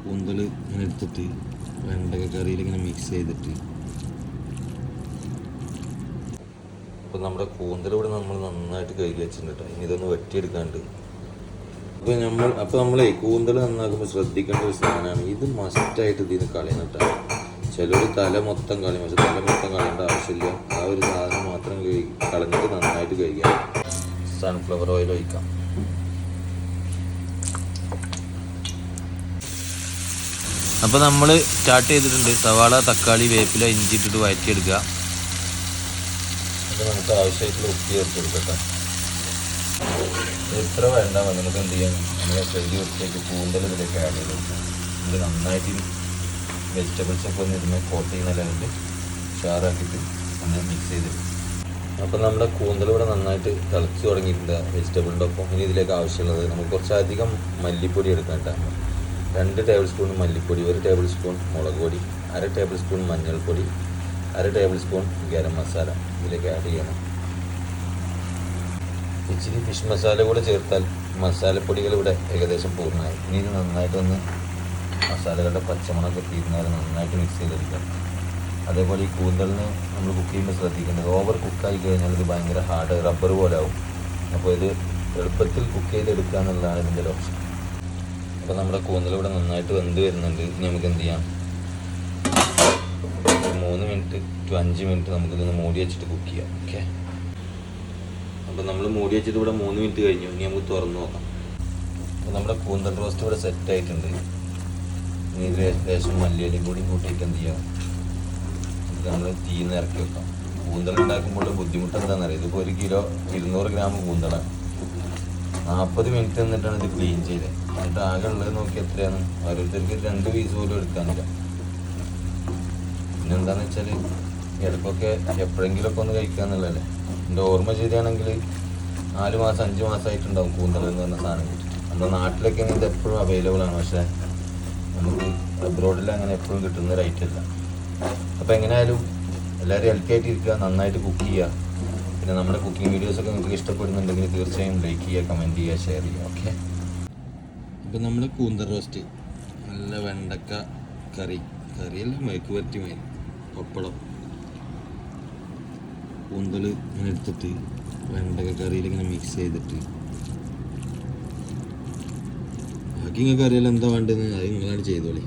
കൂന്തൽ ഇങ്ങനെ എടുത്തിട്ട് വെണ്ടക്ക കറിയിൽ ഇങ്ങനെ മിക്സ് ചെയ്തിട്ട് അപ്പോൾ നമ്മുടെ കൂന്തൽ ഇവിടെ നമ്മൾ നന്നായിട്ട് കഴുകി വെച്ചിട്ടുണ്ട് കേട്ടോ. ഇനി ഇതൊന്ന് വെട്ടിയെടുക്കാണ്ട്. അപ്പോൾ നമ്മളെ കൂന്തൽ നന്നാക്കുമ്പോൾ ശ്രദ്ധിക്കേണ്ട ഒരു സാധനമാണ്, ഇത് മസ്റ്റായിട്ട് ഇതിന് കളയണം കേട്ടോ. ചിലർ തല മൊത്തം കളയും, പക്ഷെ തല മൊത്തം കളയേണ്ട ആവശ്യമില്ല. ആ ഒരു സാധനം മാത്രം കളഞ്ഞിട്ട് നന്നായിട്ട് കഴിക്കാം. സൺഫ്ലവർ ഓയിൽ ഒഴിക്കാം. അപ്പോൾ നമ്മൾ സ്റ്റാർട്ട് ചെയ്തിട്ടുണ്ട്. സവാള, തക്കാളി, വേപ്പില, ഇഞ്ചി ഇട്ടിട്ട് വഴറ്റിയെടുക്കുക. അപ്പോൾ നമുക്ക് ആവശ്യമായിട്ടുള്ള ഉപ്പ് ചേർത്ത് കൊടുക്കട്ടെ. എത്ര വേണ്ട നമുക്ക് എന്ത് ചെയ്യാം, നമ്മൾ കഴുകി വൃത്തിയാക്കി കൂന്തൽ ഇതിലേക്ക് ആഡ് ചെയ്ത് കൊടുക്കാം. ഇത് നന്നായിട്ട് വെജിറ്റബിൾസൊക്കെ ഒന്ന് ഇതിനെ കോട്ട് ചെയ്യുന്ന ലെവലിൽ ഷാറാക്കിയിട്ട് നമ്മൾ മിക്സ് ചെയ്തെടുക്കും. അപ്പോൾ നമ്മുടെ കൂന്തൽ ഇവിടെ നന്നായിട്ട് തിളച്ച് തുടങ്ങിയിട്ടുണ്ട് വെജിറ്റബിളിൻ്റെ ഒപ്പം. ഇനി ഇതിലേക്ക് ആവശ്യമുള്ളത് നമുക്ക് കുറച്ചധികം മല്ലിപ്പൊടി എടുക്കാൻ കേട്ടോ. 2 ടേബിൾ സ്പൂൺ മല്ലിപ്പൊടി, 1 ടേബിൾ സ്പൂൺ മുളക് പൊടി, 1/2 ടേബിൾ സ്പൂൺ മഞ്ഞൾപ്പൊടി, 1/2 ടേബിൾ സ്പൂൺ ഗരം മസാല ഇതിലേക്ക് ആഡ് ചെയ്യണം. ഇച്ചിരി ഫിഷ് മസാല കൂടെ ചേർത്താൽ മസാലപ്പൊടികൾ ഇവിടെ ഏകദേശം പൂർണ്ണമായി. ഇനി ഇത് നന്നായിട്ടൊന്ന് മസാലകളുടെ പച്ചമണമൊക്കെ തീരുന്നവരെ നന്നായിട്ട് മിക്സ് ചെയ്തെടുക്കുക. അതേപോലെ ഈ കൂന്തലിന് നമ്മൾ കുക്ക് ചെയ്യുമ്പോൾ ശ്രദ്ധിക്കേണ്ടത്, ഓവർ കുക്കായി കഴിഞ്ഞാൽ ഇത് ഭയങ്കര ഹാർഡ് റബ്ബർ പോലെ ആവും. അപ്പോൾ ഇത് എളുപ്പത്തിൽ കുക്ക് ചെയ്തെടുക്കുക എന്നുള്ളതാണ് ഇതിൻ്റെ ഒരു ഓപ്ഷൻ. അപ്പോൾ നമ്മുടെ കൂന്തൽ ഇവിടെ നന്നായിട്ട് വെന്ത് വരുന്നുണ്ട്. ഇനി നമുക്ക് എന്ത് ചെയ്യാം, 3 മിനിറ്റ് to 5 മിനിറ്റ് നമുക്കിതൊന്ന് മൂടി വെച്ചിട്ട് കുക്ക് ചെയ്യാം. ഓക്കെ, അപ്പോൾ നമ്മൾ മൂടി വെച്ചിട്ട് ഇവിടെ 3 മിനിറ്റ് കഴിഞ്ഞു. ഇനി നമുക്ക് തുറന്ന് നോക്കാം. അപ്പോൾ നമ്മുടെ കൂന്തൽ റോസ്റ്റ് ഇവിടെ സെറ്റ് ആയിട്ടുണ്ട്. ഇനി ഇതിൽ ഏകദേശം മല്ലിയിലും കൂടി കൂട്ടിയിട്ട് എന്ത് ചെയ്യാം, ഇത് നമ്മൾ തീന്ന് ഇറക്കി വെക്കാം. കൂന്തൽ ഉണ്ടാക്കുമ്പോൾ ബുദ്ധിമുട്ട് എന്താണെന്നറിയാം, ഇതിപ്പോൾ 1 കിലോ 200 ഗ്രാം കൂന്തലാണ്. 40 മിനിറ്റ് എന്നിട്ടാണ് ഇത് ക്ലീൻ ചെയ്തത്. എന്നിട്ട് ആകെ ഉള്ളത് നോക്കി എത്രയാണ്, ഓരോരുത്തർക്ക് 2 പീസ് പോലും എടുക്കാനില്ല. പിന്നെ എന്താണെന്ന് വെച്ചാൽ ഇടയ്ക്കൊക്കെ എപ്പോഴെങ്കിലുമൊക്കെ ഒന്ന് കഴിക്കാന്നുള്ളതല്ലേ. എൻ്റെ ഓർമ്മ ശരിയാണെങ്കിൽ 4 മാസം 5 മാസമായിട്ടുണ്ടാവും കൂന്തൽ എന്ന് പറഞ്ഞ സാധനം കിട്ടിയിട്ട്. നമ്മുടെ നാട്ടിലൊക്കെ ഇത് എപ്പോഴും അവൈലബിൾ ആണ്, പക്ഷേ നമുക്ക് അബ്രോഡിൽ അങ്ങനെ എപ്പോഴും കിട്ടുന്ന റേറ്റ് അല്ല. അപ്പോൾ എങ്ങനെയായാലും എല്ലാവരും ഹെൽത്തി ഇരിക്കുക, നന്നായിട്ട് കുക്ക് ചെയ്യുക. പിന്നെ നമ്മുടെ കുക്കിംഗ് വീഡിയോസൊക്കെ നിങ്ങൾക്ക് ഇഷ്ടപ്പെടുന്നുണ്ടെങ്കിൽ തീർച്ചയായും ലൈക്ക് ചെയ്യുക, കമൻറ്റ് ചെയ്യുക, ഷെയർ ചെയ്യുക. ഓക്കെ, അപ്പോൾ നമ്മുടെ കൂന്തൽ റോസ്റ്റ് നല്ല വെണ്ടക്ക കറിയല്ല മെഴുക്ക് വരട്ടി മതി, പപ്പടം, കൂന്തൽ ഇങ്ങനെ എടുത്തിട്ട് വെണ്ടക്ക കറിയിൽ ഇങ്ങനെ മിക്സ് ചെയ്തിട്ട്, ബാക്കി നിങ്ങൾക്ക് അറിയാലോ എന്താ വേണ്ടതെന്ന്, അത് നിങ്ങളാണ് ചെയ്തോളി.